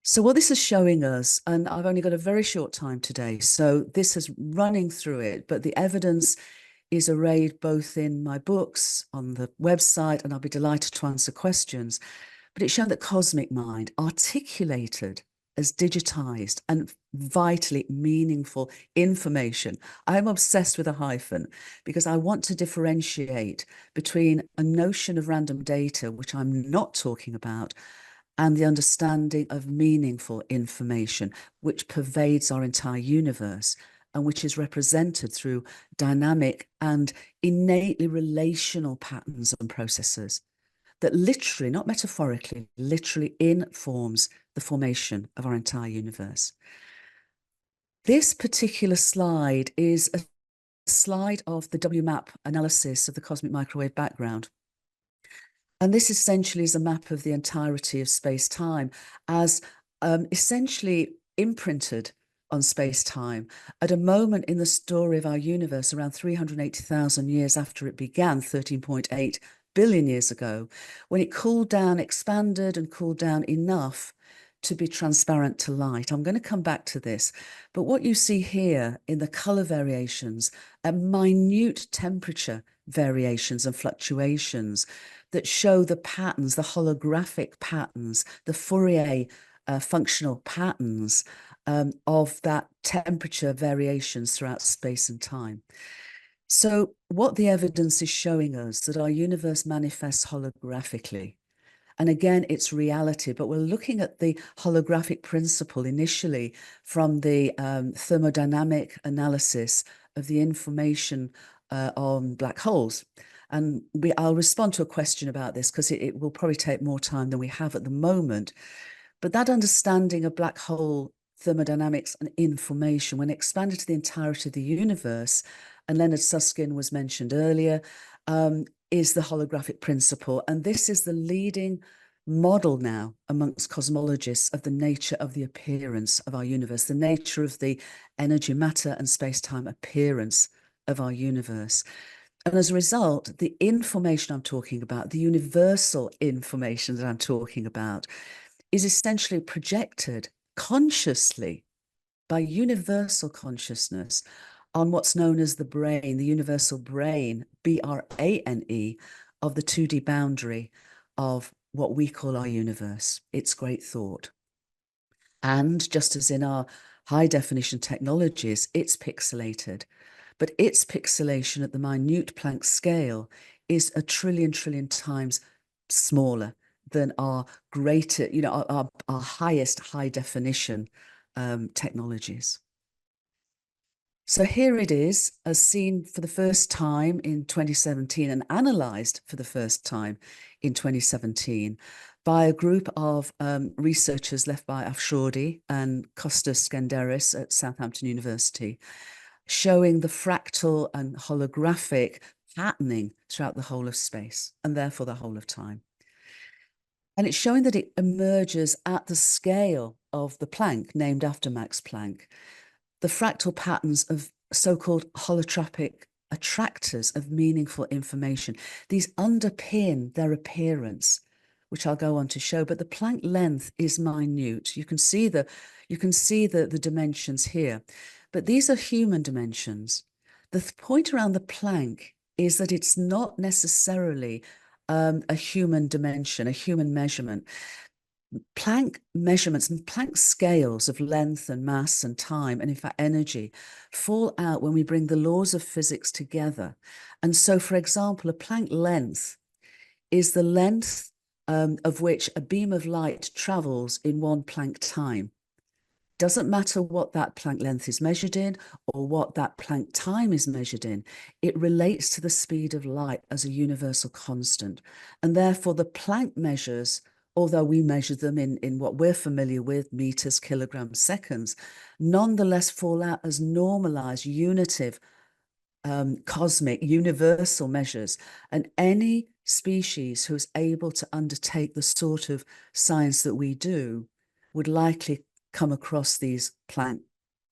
So what this is showing us, and I've only got a very short time today, so this is running through it, but the evidence is arrayed both in my books, on the website, and I'll be delighted to answer questions. But it's shown that cosmic mind, articulated as digitized and vitally meaningful information. I'm obsessed with a hyphen because I want to differentiate between a notion of random data, which I'm not talking about, and the understanding of meaningful information, which pervades our entire universe and which is represented through dynamic and innately relational patterns and processes that literally, not metaphorically, literally informs the formation of our entire universe. This particular slide is a slide of the WMAP analysis of the cosmic microwave background. And this essentially is a map of the entirety of space-time as essentially imprinted on space-time at a moment in the story of our universe around 380,000 years after it began, 13.8 billion years ago, when it cooled down, expanded and cooled down enough to be transparent to light. I'm going to come back to this, but what you see here in the color variations are minute temperature variations and fluctuations that show the patterns, the holographic patterns, the Fourier functional patterns of that temperature variations throughout space and time. So what the evidence is showing us that our universe manifests holographically. And again, it's reality, but we're looking at the holographic principle initially from the thermodynamic analysis of the information on black holes. And I'll respond to a question about this because it will probably take more time than we have at the moment. But that understanding of black hole thermodynamics and information, when expanded to the entirety of the universe, and Leonard Susskind was mentioned earlier, is the holographic principle. And this is the leading model now amongst cosmologists of the nature of the appearance of our universe, the nature of the energy, matter and space-time appearance of our universe. And as a result, the information I'm talking about, the universal information that I'm talking about, is essentially projected consciously by universal consciousness on what's known as the brain, the universal brain, BRANE, of the 2D boundary of what we call our universe. It's great thought. And just as in our high definition technologies, it's pixelated. But its pixelation at the minute Planck scale is a trillion times smaller than our greater, our highest high definition technologies. So here it is, as seen for the first time in 2017 and analysed for the first time in 2017 by a group of researchers led by Afshordi and Kostas Skenderis at Southampton University, showing the fractal and holographic patterning throughout the whole of space and therefore the whole of time. And it's showing that it emerges at the scale of the Planck, named after Max Planck, the fractal patterns of so-called holotropic attractors of meaningful information. These underpin their appearance, which I'll go on to show, but the Planck length is minute. You can see the dimensions here, but these are human dimensions. The point around the Planck is that it's not necessarily a human dimension, a human measurement. Planck measurements and Planck scales of length and mass and time, and in fact energy, fall out when we bring the laws of physics together. And so, for example, a Planck length is the length of which a beam of light travels in one Planck time. Doesn't matter what that Planck length is measured in or what that Planck time is measured in, it relates to the speed of light as a universal constant. And therefore the Planck measures, although we measure them in what we're familiar with, meters, kilograms, seconds, nonetheless fall out as normalized, unitive, cosmic, universal measures. And any species who is able to undertake the sort of science that we do would likely come across these Planck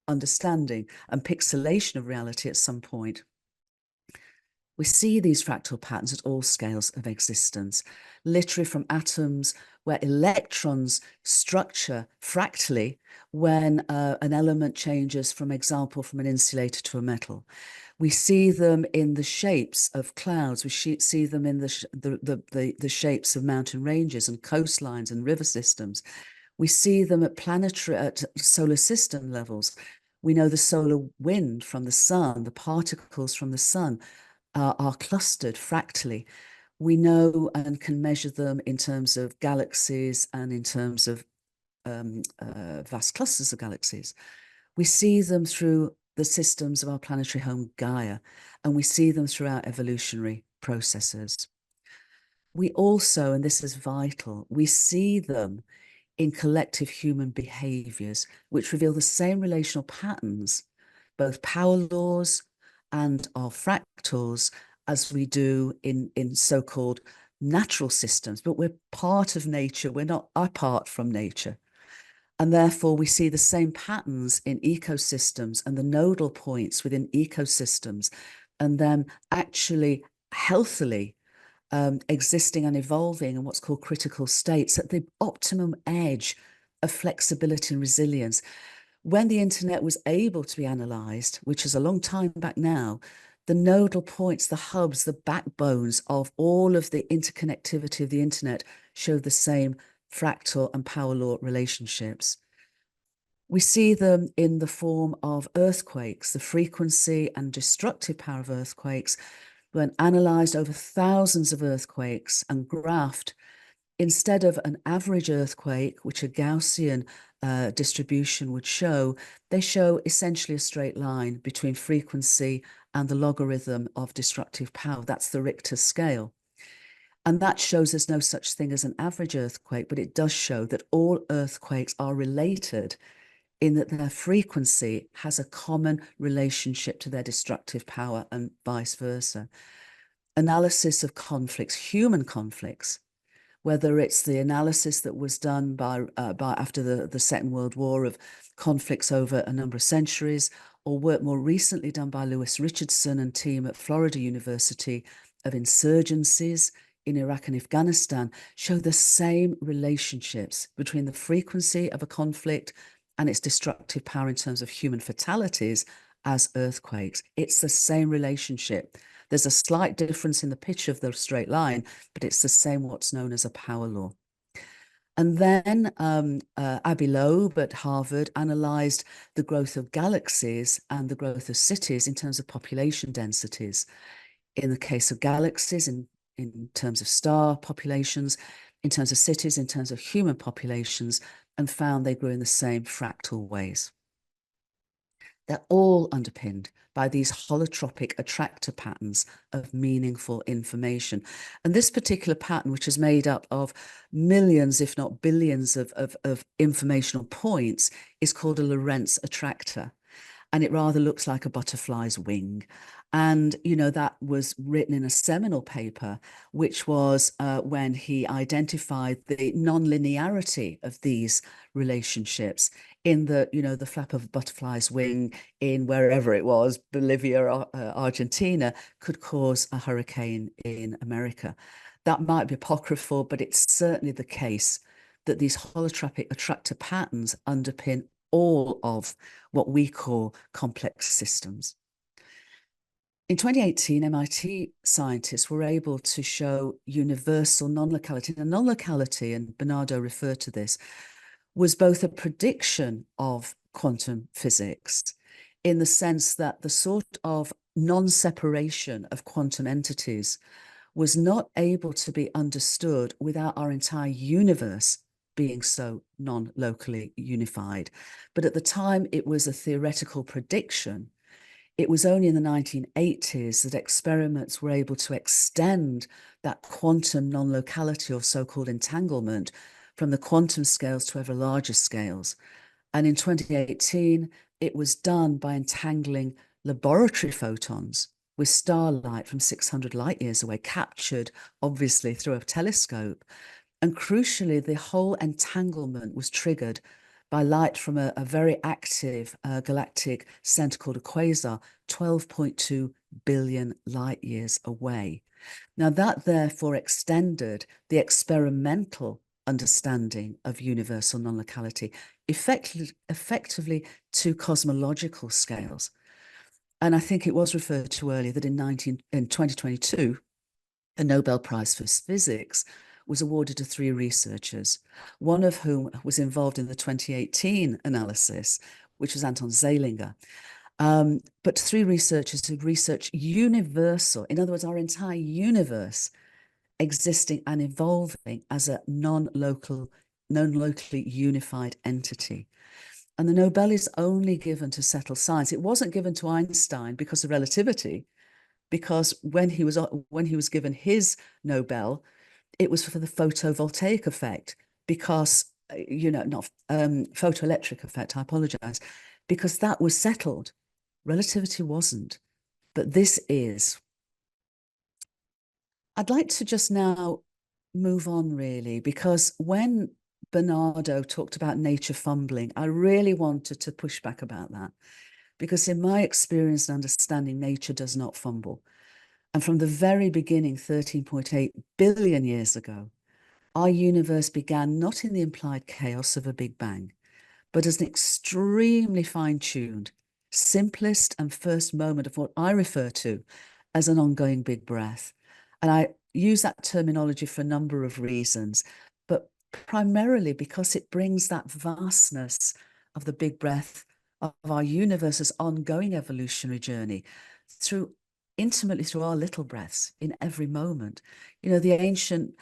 understanding and pixelation of reality at some point. We see these fractal patterns at all scales of existence, literally from atoms where electrons structure fractally when an element changes, from example, from an insulator to a metal. We see them in the shapes of clouds. We see them in the shapes of mountain ranges and coastlines and river systems. We see them at planetary, at solar system levels. We know the solar wind from the sun, the particles from the sun are clustered fractally. We know and can measure them in terms of galaxies and in terms of vast clusters of galaxies. We see them through the systems of our planetary home Gaia, and we see them throughout evolutionary processes. We also, and this is vital, we see them in collective human behaviors, which reveal the same relational patterns, both power laws and our fractals, as we do in so-called natural systems. But we're part of nature, we're not apart from nature. And therefore, we see the same patterns in ecosystems and the nodal points within ecosystems, and them actually healthily existing and evolving in what's called critical states at the optimum edge of flexibility and resilience. When the internet was able to be analysed, which is a long time back now, the nodal points, the hubs, the backbones of all of the interconnectivity of the internet show the same fractal and power law relationships. We see them in the form of earthquakes, the frequency and destructive power of earthquakes. When analysed over thousands of earthquakes and graphed, instead of an average earthquake, which a Gaussian distribution would show, they show essentially a straight line between frequency and the logarithm of destructive power. That's the Richter scale. And that shows there's no such thing as an average earthquake, but it does show that all earthquakes are related in that their frequency has a common relationship to their destructive power and vice versa. Analysis of conflicts, human conflicts, whether it's the analysis that was done by after the Second World War of conflicts over a number of centuries, or work more recently done by Lewis Richardson and team at Florida University of insurgencies in Iraq and Afghanistan, show the same relationships between the frequency of a conflict and its destructive power in terms of human fatalities as earthquakes. It's the same relationship. There's a slight difference in the pitch of the straight line, but it's the same, what's known as a power law. And then Abbey Loeb at Harvard analysed the growth of galaxies and the growth of cities in terms of population densities. In the case of galaxies, in terms of star populations, in terms of cities, in terms of human populations, and found they grew in the same fractal ways. They're all underpinned by these holotropic attractor patterns of meaningful information. And this particular pattern, which is made up of millions, if not billions of informational points, is called a Lorentz attractor. And it rather looks like a butterfly's wing. And, you know, that was written in a seminal paper, which was when he identified the non-linearity of these relationships in the, you know, the flap of a butterfly's wing in wherever it was, Bolivia or Argentina, could cause a hurricane in America. That might be apocryphal, but it's certainly the case that these holotropic attractor patterns underpin all of what we call complex systems. In 2018, MIT scientists were able to show universal non-locality. And non-locality, and Bernardo referred to this, was both a prediction of quantum physics in the sense that the sort of non-separation of quantum entities was not able to be understood without our entire universe being so non-locally unified. But at the time, it was a theoretical prediction. It was only in the 1980s that experiments were able to extend that quantum non-locality, or so-called entanglement, from the quantum scales to ever larger scales. And in 2018, it was done by entangling laboratory photons with starlight from 600 light years away, captured obviously through a telescope. And crucially, the whole entanglement was triggered by light from a very active galactic center called a quasar, 12.2 billion light years away. Now, that therefore extended the experimental understanding of universal non-locality effectively to cosmological scales. And I think it was referred to earlier that in 2022, a Nobel Prize for Physics was awarded to 3 researchers, one of whom was involved in the 2018 analysis, which was Anton Zeilinger. But 3 researchers who researched universal, in other words, our entire universe existing and evolving as a non-locally unified entity. And the Nobel is only given to settled science. It wasn't given to Einstein because of relativity, because when he was given his Nobel, it was for the photovoltaic effect, because, not photoelectric effect, I apologize, because that was settled. Relativity wasn't, but this is. I'd like to just now move on, really, because when Bernardo talked about nature fumbling, I really wanted to push back about that, because in my experience and understanding, nature does not fumble. And from the very beginning, 13.8 billion years ago, our universe began not in the implied chaos of a Big Bang, but as an extremely fine-tuned, simplest and first moment of what I refer to as an ongoing big breath. And I use that terminology for a number of reasons, but primarily because it brings that vastness of the big breath of our universe's ongoing evolutionary journey intimately through our little breaths in every moment. The ancient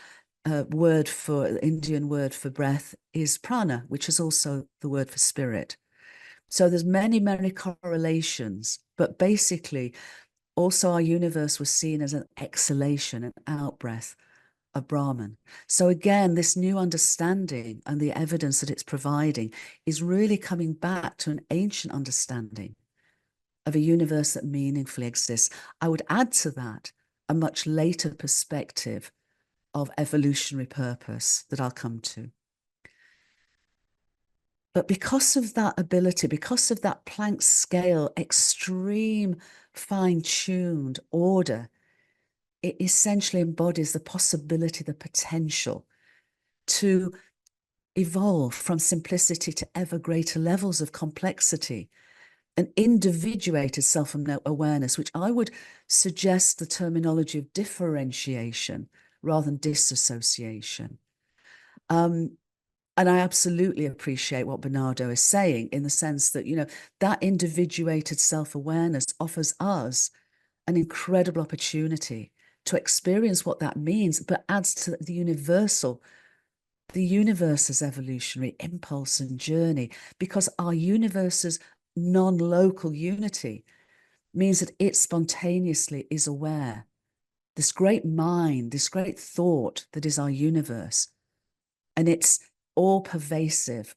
Indian word for breath is prana, which is also the word for spirit. So there's many, many correlations, but basically also our universe was seen as an exhalation, an out-breath of Brahman. So again, this new understanding and the evidence that it's providing is really coming back to an ancient understanding of a universe that meaningfully exists. I would add to that a much later perspective of evolutionary purpose that I'll come to. But because of that ability, because of that Planck scale, extreme fine-tuned order, it essentially embodies the possibility, the potential to evolve from simplicity to ever greater levels of complexity, an individuated self-awareness, which I would suggest the terminology of differentiation rather than disassociation. And I absolutely appreciate what Bernardo is saying in the sense that, that individuated self-awareness offers us an incredible opportunity to experience what that means, but adds to the universe's evolutionary impulse and journey, because our universe's non-local unity means that it spontaneously is aware. This great mind, this great thought that is our universe, and its all-pervasive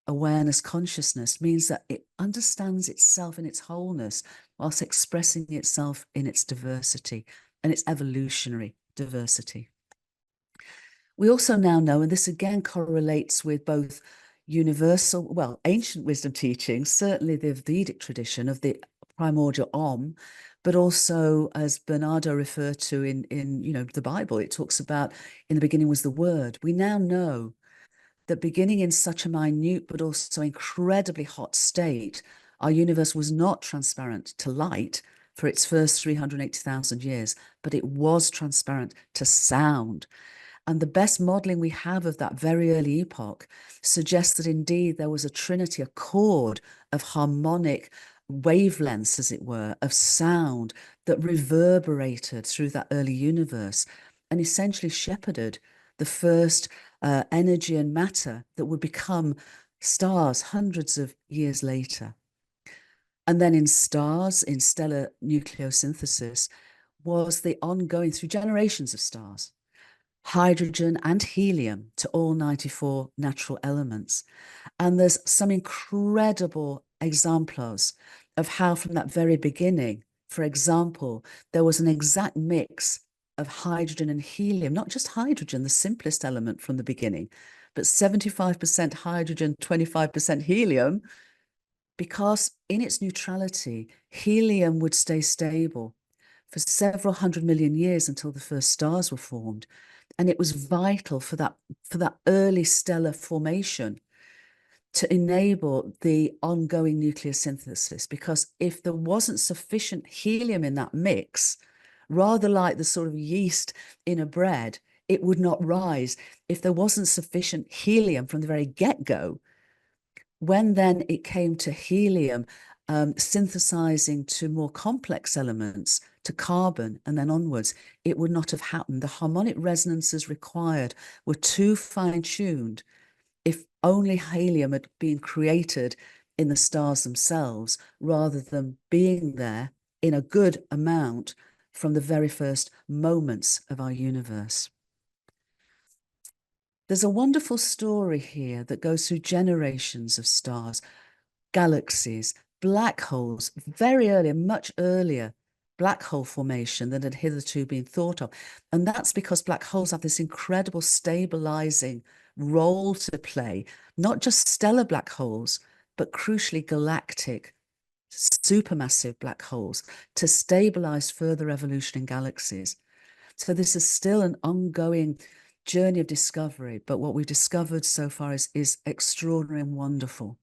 awareness consciousness means that it understands itself in its wholeness whilst expressing itself in its diversity and its evolutionary diversity. We also now know, and this again correlates with both ancient wisdom teachings, certainly the Vedic tradition of the primordial Om, but also, as Bernardo referred to in the Bible, it talks about in the beginning was the Word. We now know that beginning in such a minute but also incredibly hot state, our universe was not transparent to light for its first 380,000 years, but it was transparent to sound. And the best modeling we have of that very early epoch suggests that indeed there was a trinity, a chord of harmonic wavelengths, as it were, of sound that reverberated through that early universe and essentially shepherded the first energy and matter that would become stars hundreds of years later. And then in stars, in stellar nucleosynthesis, was the ongoing, through generations of stars, hydrogen and helium to all 94 natural elements. And there's some incredible examples of how from that very beginning, for example, there was an exact mix of hydrogen and helium, not just hydrogen, the simplest element from the beginning, but 75% hydrogen, 25% helium, because in its neutrality, helium would stay stable for several 100 million years until the first stars were formed. And it was vital for that early stellar formation to enable the ongoing nuclear synthesis, because if there wasn't sufficient helium in that mix, rather like the sort of yeast in a bread, it would not rise. If there wasn't sufficient helium from the very get-go, when then it came to helium synthesizing to more complex elements, to carbon and then onwards, it would not have happened. The harmonic resonances required were too fine-tuned. If only helium had been created in the stars themselves, rather than being there in a good amount from the very first moments of our universe. There's a wonderful story here that goes through generations of stars, galaxies, black holes, very early, much earlier black hole formation than had hitherto been thought of. And that's because black holes have this incredible stabilizing role to play, not just stellar black holes, but crucially galactic, supermassive black holes to stabilize further evolution in galaxies. So this is still an ongoing journey of discovery, but what we've discovered so far is extraordinary and wonderful.